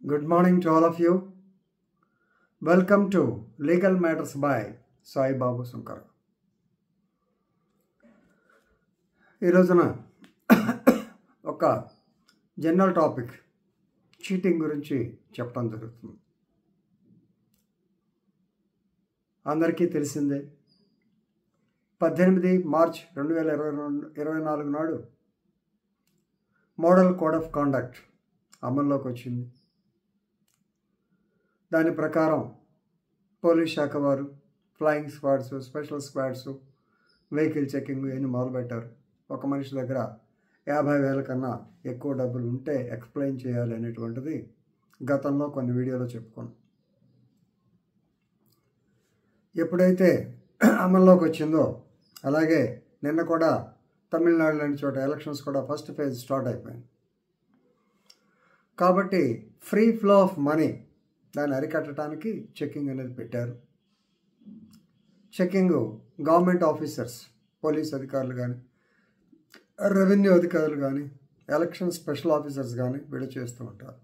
Good morning to all of you. Welcome to Legal Matters by Sai Babu Sunkar. ఈ రోజున ఒక general topic cheating గురించి చెప్పడం జరుగుతుంది. అందరికీ తెలిసిందే 18 మార్చ్ 2024 నాడు మోడల్ కోడ్ ఆఫ్ కాండక్ట్ అమల్లోకి వచ్చింది. దాని ప్రకారం పోలీస్ శాఖ వారు flying squads, special squads, vehicle checking ఇవన్నీ మొదలుపెట్టారు. ఒక మనిషి దగ్గర 50,000 కన్నా ఎక్కువ డబ్బులు ఉంటే ఎక్స్ప్లెయిన్ చేయాలి అనేటువంటిది గతంలో కొన్ని వీడియోలో చెప్పుకున్నాం. ఎప్పుడైతే అమల్లోకి వచ్చిందో అలాగే నిన్న కూడా తమిళనాడు లాంటి చోట ఎలక్షన్స్ కూడా ఫస్ట్ ఫేజ్ స్టార్ట్ అయిపోయింది. కాబట్టి ఫ్రీ ఫ్లో ఆఫ్ మనీ దాన్ని అరికట్టడానికి చెకింగ్ అనేది పెట్టారు. చెకింగ్ గవర్నమెంట్ ఆఫీసర్స్, పోలీస్ అధికారులు కానీ, రెవెన్యూ అధికారులు కానీ, ఎలక్షన్ స్పెషల్ ఆఫీసర్స్ కానీ వీళ్ళు చేస్తూ ఉంటారు.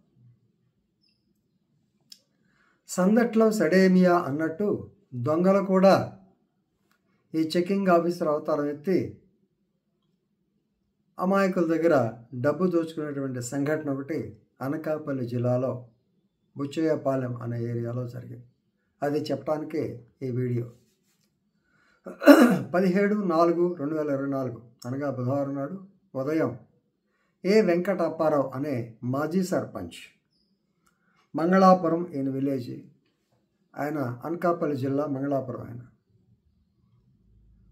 సందట్లో సడేమియా అన్నట్టు దొంగలు కూడా ఈ చెకింగ్ ఆఫీసర్ అవతారం ఎత్తి అమాయకుల దగ్గర డబ్బు దోచుకునేటువంటి సంఘటన ఒకటి అనకాపల్లి జిల్లాలో బుచ్చయ్యపాలెం అనే ఏరియాలో జరిగింది. అది చెప్పడానికి ఈ వీడియో. 17/4/2024 అనగా బుధవారం నాడు ఉదయం వెంకట అప్పారావు అనే మాజీ సర్పంచ్, మంగళాపురం ఈయన విలేజ్, ఆయన అనకాపల్లి జిల్లా మంగళాపురం.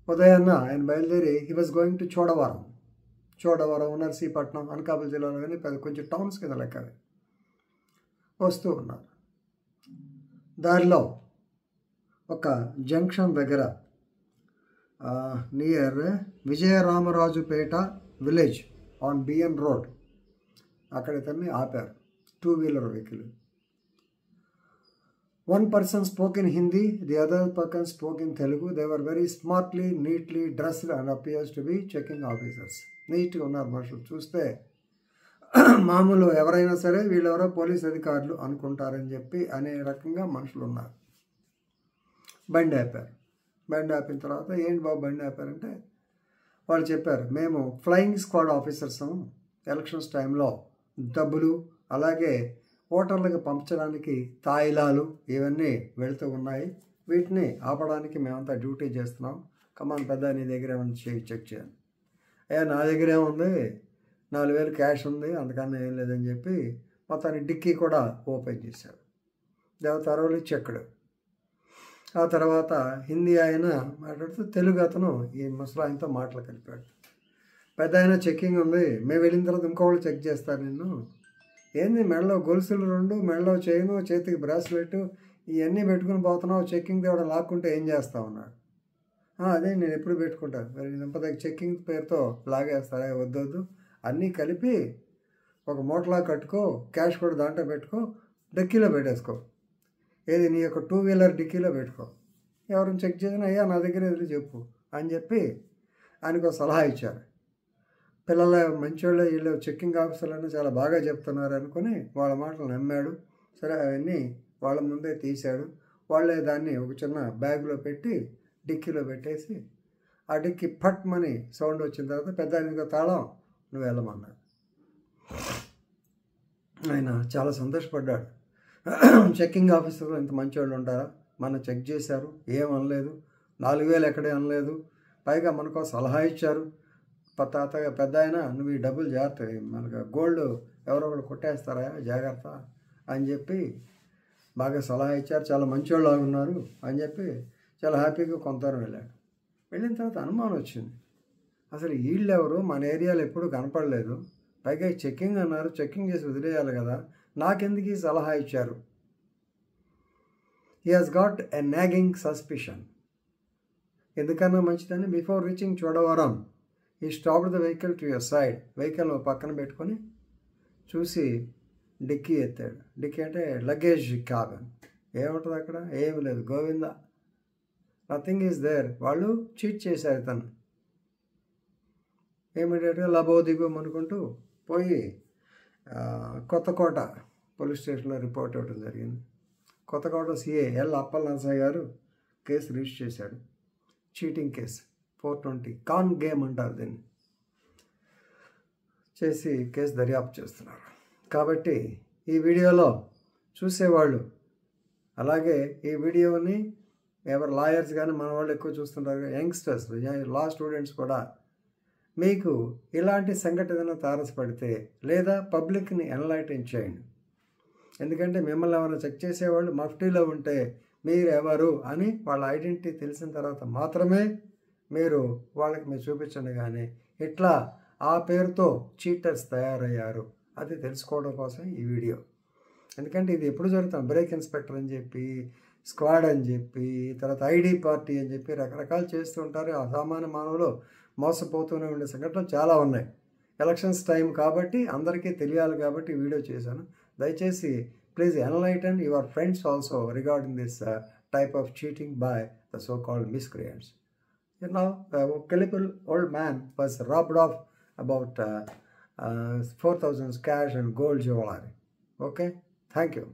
ఉదయాన్న ఆయన బయలుదేరి he was going to Chodavaram, Narsipatnam, Anakapalli జిల్లాలో కానీ కొంచెం టౌన్స్ కింద లెక్క వస్తూ ఉన్నారు. దారిలో ఒక జంక్షన్ దగ్గర near Vijayaramarajupeta village on BN road అక్కడ ఇతన్ని ఆపారు. 2-wheeler vehicle. One person spoke in Hindi, the other person spoke in Telugu. They were very smartly, neatly dressed and appears to be checking officers. నీట్గా ఉన్నారు మనుషులు. చూస్తే మామూలు ఎవరైనా సరే వీళ్ళెవరో పోలీస్ అధికారులు అనుకుంటారని చెప్పి అనే రకంగా మనుషులు ఉన్నారు. బండి ఆపారు. బండి ఆపిన తర్వాత ఏంటి బాబు బండి ఆపారంటే వాళ్ళు చెప్పారు, మేము ఫ్లయింగ్ స్క్వాడ్ ఆఫీసర్స్, ఎలక్షన్స్ టైంలో డబ్బులు అలాగే ఓటర్లకు పంపించడానికి తాయిలాలు ఇవన్నీ వెళుతూ ఉన్నాయి. వీటిని ఆపడానికి మేమంతా డ్యూటీ చేస్తున్నాం. కమాన్ పెద్ద నీ దగ్గర ఏమైనా చెక్ చేయాలి. నా దగ్గర ఏముంది, 4,000 క్యాష్ ఉంది, అందుకన్నా ఏం లేదని చెప్పి మొత్తాన్ని డిక్కీ కూడా ఓపెన్ చేశాడు. దేవతారవలి చెక్కడు. ఆ తర్వాత హిందీ ఆయన మాట్లాడుతూ తెలుగు అతను ఈ ముసలాయనతో మాటలు కలిపాడు. పెద్ద ఆయన చెక్కింగ్ ఉంది, మేము వెళ్ళిన తర్వాత ఇంకోళ్ళు చెక్ చేస్తారు నిన్ను. ఏంది మెడలో గొలుసులు 2, మెడలో చైను, చేతికి బ్రాస్లెట్ ఇవన్నీ పెట్టుకుని పోతున్నావు, చెక్కింగ్ తేవడం లాక్కుంటే ఏం చేస్తావు అన్నాడు. అదే నేను ఎప్పుడు పెట్టుకుంటాను, మరి దంపతికి చెక్కింగ్ పేరుతో లాగేస్తారా? వద్దొద్దు, అన్నీ కలిపి ఒక మూటలా కట్టుకో, క్యాష్ కూడా దాంట్లో పెట్టుకో, డిక్కీలో పెట్టేసుకో, ఏది నీ యొక్క 2-wheeler డిక్కీలో పెట్టుకో, ఎవరిని చెక్ చేసినా అయ్యా నా దగ్గర ఎదురు చెప్పు అని చెప్పి ఆయనకు సలహా ఇచ్చారు. పిల్లల మంచోళ్ళే వీళ్ళు చెక్కింగ్ ఆఫీసర్లను చాలా బాగా చెప్తున్నారు అనుకుని వాళ్ళ మాటలు నమ్మాడు. సరే అవన్నీ వాళ్ళ ముందే తీశాడు. వాళ్ళే దాన్ని ఒక చిన్న బ్యాగ్లో పెట్టి డిక్కీలో పెట్టేసి ఆ డిక్కీ ఫట్ మని సౌండ్ వచ్చిన తర్వాత పెద్ద ఆయనకు తాళం నువ్వు వెళ్ళమన్నాడు. ఆయన చాలా సంతోషపడ్డాడు. చెక్కింగ్ ఆఫీసర్లు ఇంత మంచివాళ్ళు ఉంటారా, మనం చెక్ చేశారు, ఏమనలేదు, 4,000 ఎక్కడే అనలేదు, పైగా మనకు సలహా ఇచ్చారు. తాతగా పెద్ద ఆయన నువ్వు ఈ డబ్బులు జాగ్రత్త, మనకు గోల్డ్ ఎవరో ఒకరు కొట్టేస్తారా, జాగ్రత్త అని చెప్పి బాగా సలహా ఇచ్చారు. చాలా మంచివాళ్ళు ఉన్నారు అని చెప్పి చాలా హ్యాపీగా కొంతవరం వెళ్ళాడు. వెళ్ళిన తర్వాత అనుమానం వచ్చింది, అసలు వీళ్ళెవరు మన ఏరియాలో ఎప్పుడూ కనపడలేదు, పైగా చెక్కింగ్ అన్నారు, చెక్కింగ్ చేసి వదిలేయాలి కదా, నాకెందుకు ఈ సలహా ఇచ్చారు? He has got a nagging suspicion. ఎందుకన్నా మంచిదని బిఫోర్ రీచింగ్ చోడవరం ఈ stopped the vehicle to your side, vehicle పక్కన పెట్టుకొని చూసి డిక్కీ ఎత్తాడు. డిక్కీ అంటే లగేజ్ క్యాబిన్. ఏముంటుంది అక్కడ? ఏమి లేదు, గోవిందా, నథింగ్ ఈజ్ దేర్. వాళ్ళు చీట్ చేశారు తను. ఇమీడియట్గా లబో దిగోమనుకుంటూ పోయి కొత్తకోట పోలీస్ స్టేషన్లో రిపోర్ట్ ఇవ్వడం జరిగింది. కొత్తకోట సిఏ ఎల్ అప్పల్ నరసయ్య గారు కేసు రిజిస్టర్ చేశాడు. చీటింగ్ కేసు 420 కాన్ గేమ్ అంటారు దీన్ని. చేసి కేసు దర్యాప్తు చేస్తున్నారు. కాబట్టి ఈ వీడియోలో చూసేవాళ్ళు, అలాగే ఈ వీడియోని ఎవరు లాయర్స్ కానీ మన వాళ్ళు ఎక్కువ చూస్తుంటారు, యంగ్స్టర్స్, లా స్టూడెంట్స్ కూడా మీకు ఇలాంటి సంఘటన తారసపడితే లేదా పబ్లిక్ని ఎన్లైటన్ చేయండి. ఎందుకంటే మిమ్మల్ని ఎవరైనా చెక్ చేసేవాళ్ళు మఫ్టీలో ఉంటే మీరు ఎవరు అని వాళ్ళ ఐడెంటిటీ తెలిసిన తర్వాత మాత్రమే మీరు వాళ్ళకి మీరు చూపించండి. కానీ ఇట్లా ఆ పేరుతో చీటర్స్ తయారయ్యారు అది తెలుసుకోవడం కోసం ఈ వీడియో. ఎందుకంటే ఇది ఎప్పుడు జరుగుతుంది, బ్రేక్ ఇన్స్పెక్టర్ అని చెప్పి, స్క్వాడ్ అని చెప్పి, తర్వాత ఐడి పార్టీ అని చెప్పి రకరకాలు చేస్తూ ఉంటారు. అసామాన్య మానవులు మోసపోతూనే ఉండే సంఘటనలు చాలా ఉన్నాయి. ఎలక్షన్స్ టైం కాబట్టి అందరికీ తెలియాలి కాబట్టి వీడియో చేశాను. దయచేసి please enlighten your friends also regarding this type of cheating by the so called miscreants. Now, a gullible old man was robbed of about 4,000 cash and gold jewelry. Okay, thank you.